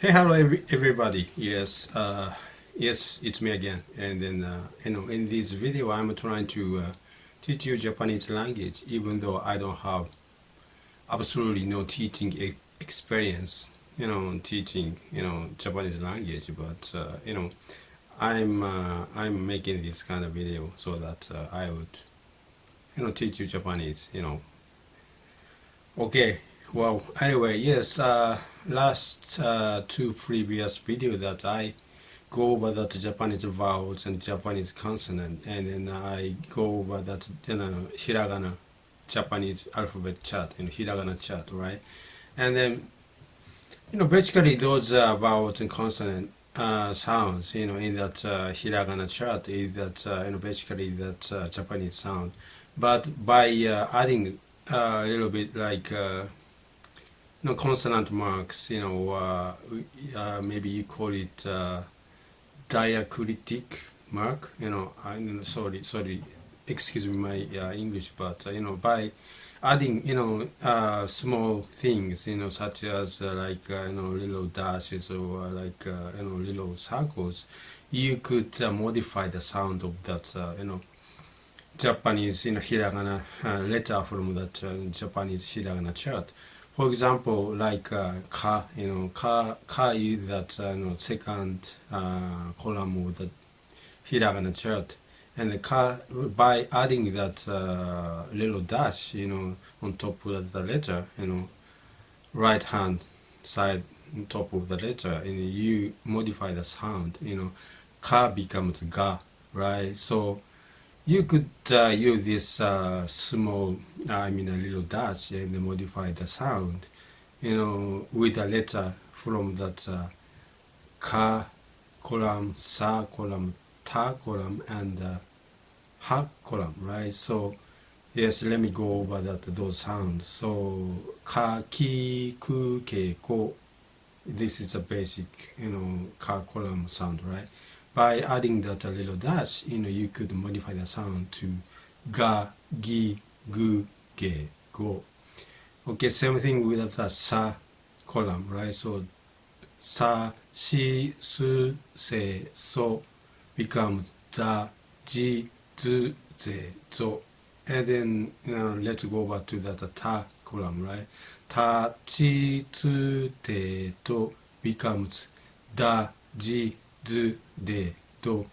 Hey, hello everybody. Yes, it's me again. And then, in this video, I'm trying to teach you Japanese language, even though I don't have absolutely no teaching experience, teaching, Japanese language. But, I'm making this kind of video so that I would, teach you Japanese, Okay. Well, anyway, yes, last two previous video that I go over that Japanese vowels and Japanese consonant, and then I go over that hiragana Japanese alphabet chart, hiragana chart, right? And then, basically those vowels and consonant sounds, in that hiragana chart is that, basically that Japanese sound. But by adding a little bit like consonant marks, maybe you call it diacritic mark, I'm sorry, excuse me my English, but by adding small things, such as little dashes or little circles, you could modify the sound of that Japanese hiragana letter from that Japanese hiragana chart. For example, like ka, ka is that second column of the hiragana chart, and the ka, by adding that little dash, on top of the letter, right hand side on top of the letter, and you modify the sound, ka becomes ga, right? So you could use this small, a little dash and modify the sound, with a letter from that ka column, sa column, ta column, and ha column, right? So yes, let me go over those sounds. So ka, ki, ku, ke, ko. This is a basic, ka column sound, right? By adding that little dash, you could modify the sound to ga, gi, gu, ge, go. Okay, same thing with the sa column, right? So sa, shi, su, se, so becomes za, ji, zu, ze, zo. And then let's go back to that ta column, right? Ta, chi, tsu, te, to becomes da, ji, zu, de, do.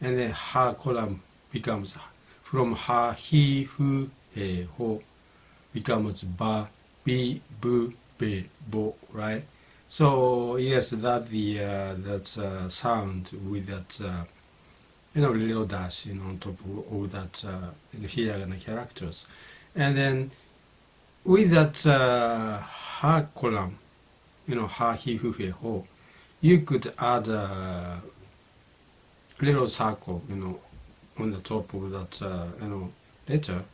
And then ha column becomes from ha, hi, hu, he, ho becomes ba, bi, bu, be, bo, right? So yes, that's sound with that little dash on top of all that hiragana characters. And then with that ha column, ha, hi, hu, he, ho, you could add a little circle, on the top of that, letter,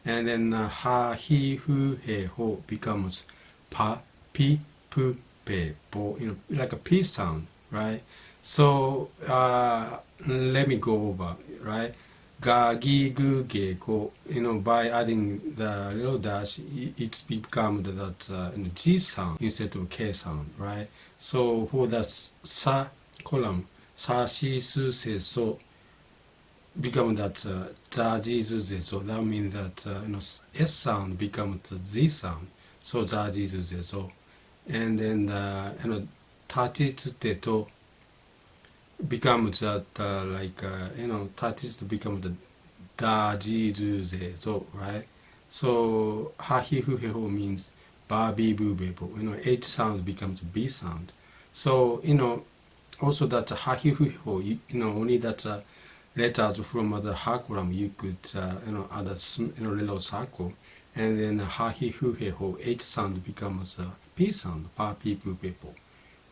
and then ha, hi, hu, he, ho becomes pa, pi, pu, pe, bo, like a p sound, right? So let me go over, right? Ga, gi, gu, ge, go. By adding the little dash, it becomes that G sound instead of K sound, right? So for the sa column, sa, shi, su, se, so become that za, ji, zu, ze, so. That means that S sound becomes the Z sound. So za, ji, zu, ze, so. And then ta, chi, tsu, te, to becomes that ta, chi, to become the da, ji, zu, ze, so, right? So ha, hi, hu, he, ho means ba, bi, bu, be, bo. H sound becomes B sound. So also that ha, hi, hu, he, ho, only that letters from the ha column you could add a little circle, and then ha, hi, hu, he, ho, H sound becomes P sound, pa, pi, bu, be, bo,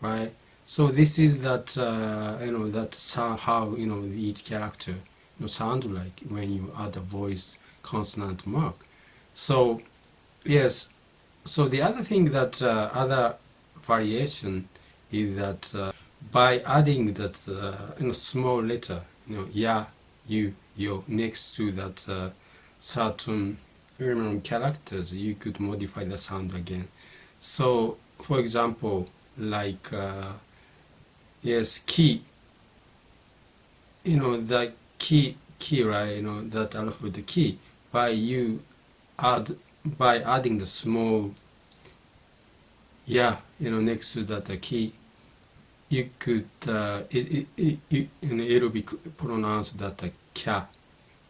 right? So this is that that sound, how each character sound like when you add a voice consonant mark. So yes, so the other thing that other variation is that by adding that small letter, ya, you, yo, next to that certain characters, you could modify the sound again. So for example, like yes, key. The key, right? That alphabet key. By adding the small next to that key, you could it'll be pronounced that kya,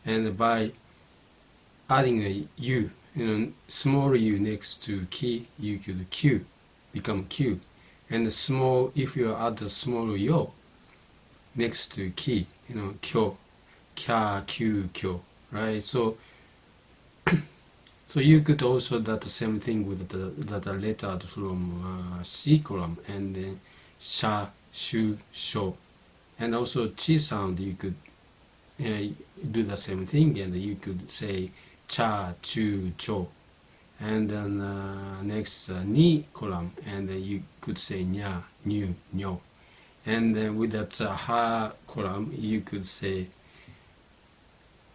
and by adding a u, small u next to key, you could q, become q, and if you add the small yo next to key, kyo, kya, q, kyo, right? So you could also that the same thing with the letter from C column, and then sha, shu, sho, and also chi sound. You could do the same thing, and you could say cha, chu, cho, and then next ni column, and then you could say nya, nyu, nyo, and then with that ha column, you could say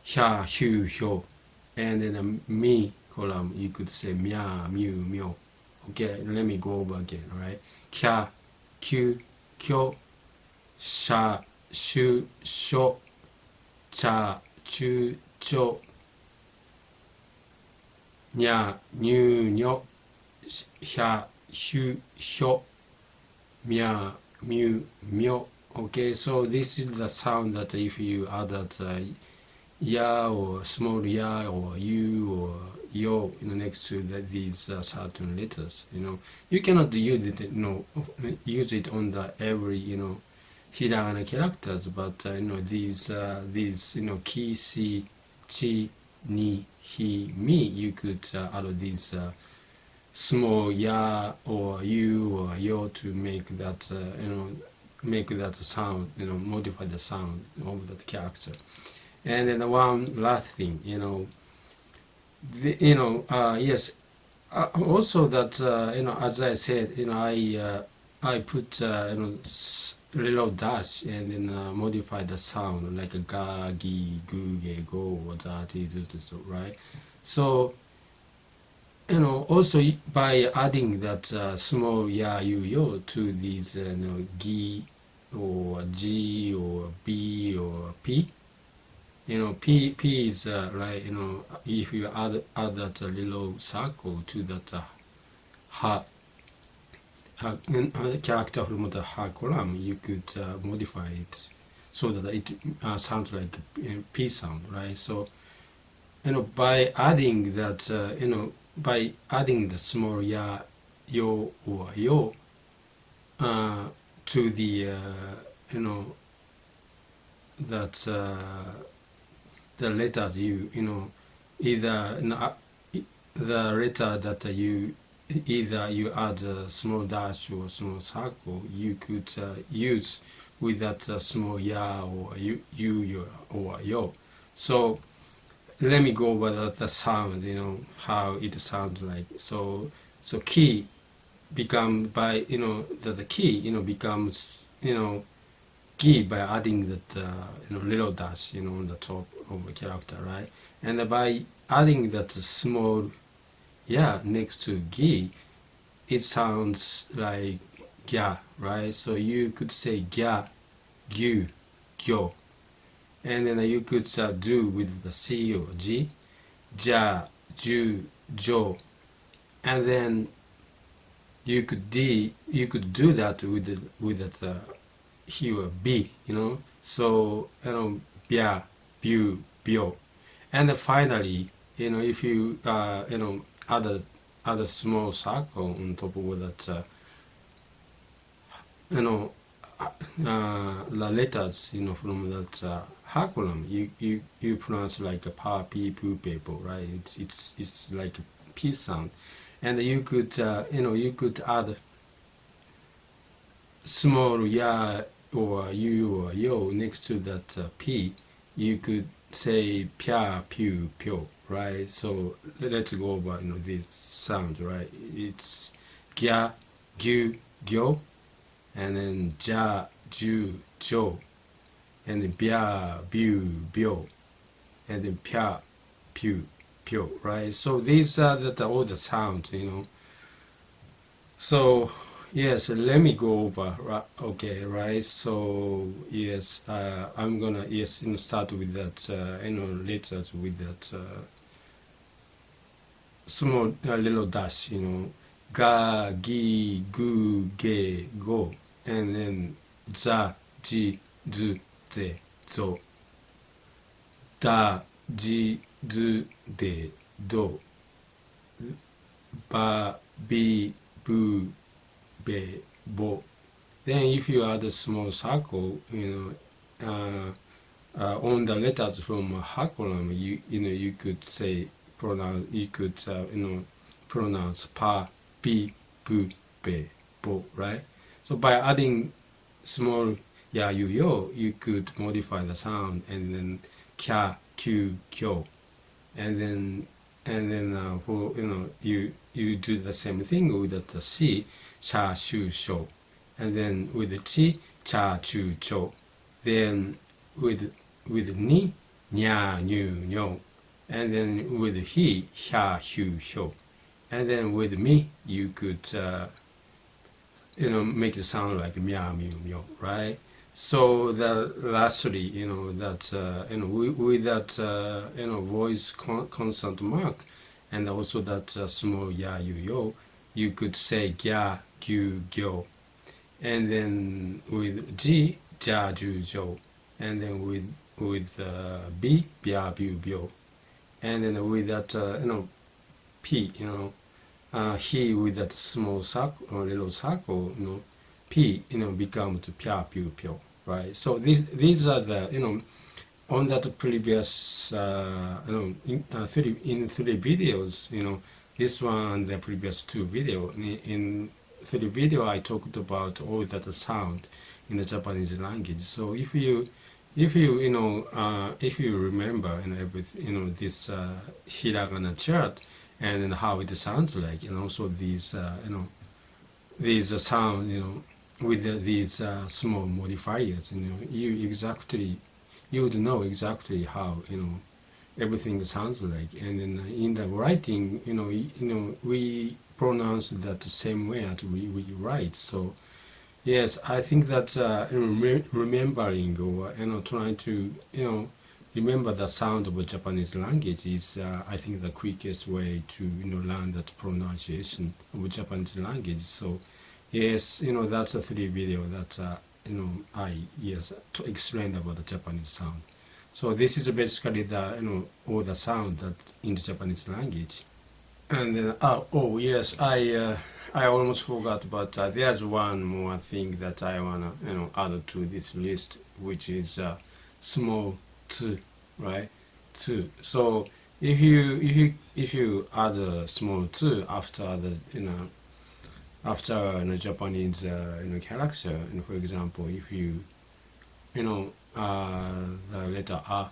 hya, hyu, hyo, and then the mi column, you could say mya, mu, myo. Okay, let me go over again, right? Kya, kyu, kyo, sha, shu, sho, cha, chu, cho, nya, nyu, nyo, hya, hyu, hyo, mya, mu, myo. Okay, so this is the sound that if you add that ya or small ya or u or yo next to these certain letters, you cannot use it use it on the every hiragana characters, but these ki, si, chi, ni, hi, mi, you could add these small ya or u or yo to make that make that sound, modify the sound of that character. And then one last thing, yes, also that as I said, I put little dash and then modify the sound like a ga, gi, gu, ge, go, or that, right? So also by adding that small ya, you, yo to these gi or g or b or p. P is right. If you add that little circle to that ha character from the ha column, you could modify it so that it sounds like a P sound, right? So by adding that by adding the small ya, yo, or yo to the that the letters either the letter that either you add a small dash or small circle, you could use with that small ya or you or yo. So let me go over the sound, how it sounds like. So key become by the key becomes key by adding that little dash on the top of the character, right? And by adding that small ya next to gi, it sounds like gya, right? So you could say gya, gyu, gyo, and then you could do with the c or g, ja, ju, jo, and then you could do that with that he or b, so bia, bu, bio, and then finally if you add a small circle on top of that the letters from that ha column, you pronounce like a pa, pi, pu, pe, po, right? It's like a p sound, and you could you could add small ya or u or yo next to that p. You could say pia, pu, pyo, right? So let's go over these sounds, right? It's gya, gyu, gyo, and then ja, ju, jo, and then bia, bu, bio, and then pia, pu, pyo, right? So these are all the sounds, So Yes, let me go over. Okay, right. So yes, I'm gonna start with that. Letters with that small little dash. Ga, gi, gu, ge, go, and then za, ji, zu, ze, zo. Da, ji, zu, de, do. Ba, bi, bu, be, bo. Then if you add a small circle, on the letters from her column, you could say pronounce pa, bi, bu, be, bo, right? So by adding small ya, you, yo, you could modify the sound, and then kya, kyu, kyo, and then you do the same thing with the si, cha, shu, sho, and then with the chi, cha, chu, cho, then with ni, nya, nyu, nyo, and then with he, hya, hu, hyo, and then with me, you could make it sound like mya, mu, myo, right? So the lastly, that with that voice consonant mark, and also that small ya, you, yo, you could say gya, gyu, gyo, and then with g, ja, ju, jo, and then with b, bya, bu, byo, and then with that p, he with that small circle, little circle, p, becomes pya, pyu, pyo, right? So these are the on that previous in three videos, this one and the previous two video. In three video, I talked about all that sound in the Japanese language. So if you remember everything, this hiragana chart and how it sounds like, and also these sound, with these small modifiers, you would know exactly how everything sounds like, and then in the writing, we pronounce that the same way as we write. So yes, I think that remembering or trying to remember the sound of a Japanese language is I think the quickest way to learn that pronunciation of Japanese language. So yes, that's a three video that I explained about the Japanese sound. So this is basically the all the sound that in the Japanese language. And then oh yes, I almost forgot, but there's one more thing that I wanna add to this list, which is small tsu, right? Tsu. So if you add a small tsu after the Japanese character, for example, if you the letter a,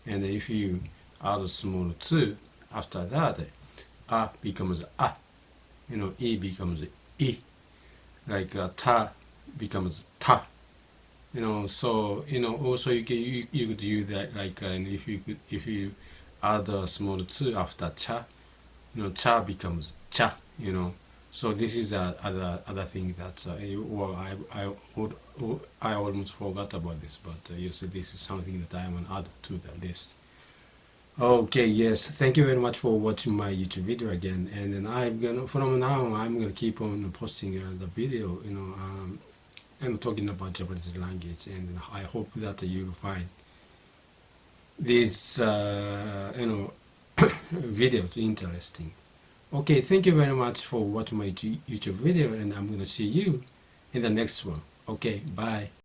and if you add a small tsu after that, a becomes a, e becomes I, like ta becomes ta, so also you could use that, like if you add a small tsu after cha, cha becomes cha, so this is other thing that I almost forgot about this, but you see, this is something that I want to add to the list. Okay, yes, thank you very much for watching my YouTube video again, and then from now I'm gonna keep on posting the video, and talking about Japanese language, and I hope that you'll find these videos interesting. Okay, thank you very much for watching my YouTube video, and I'm gonna see you in the next one. Okay, bye.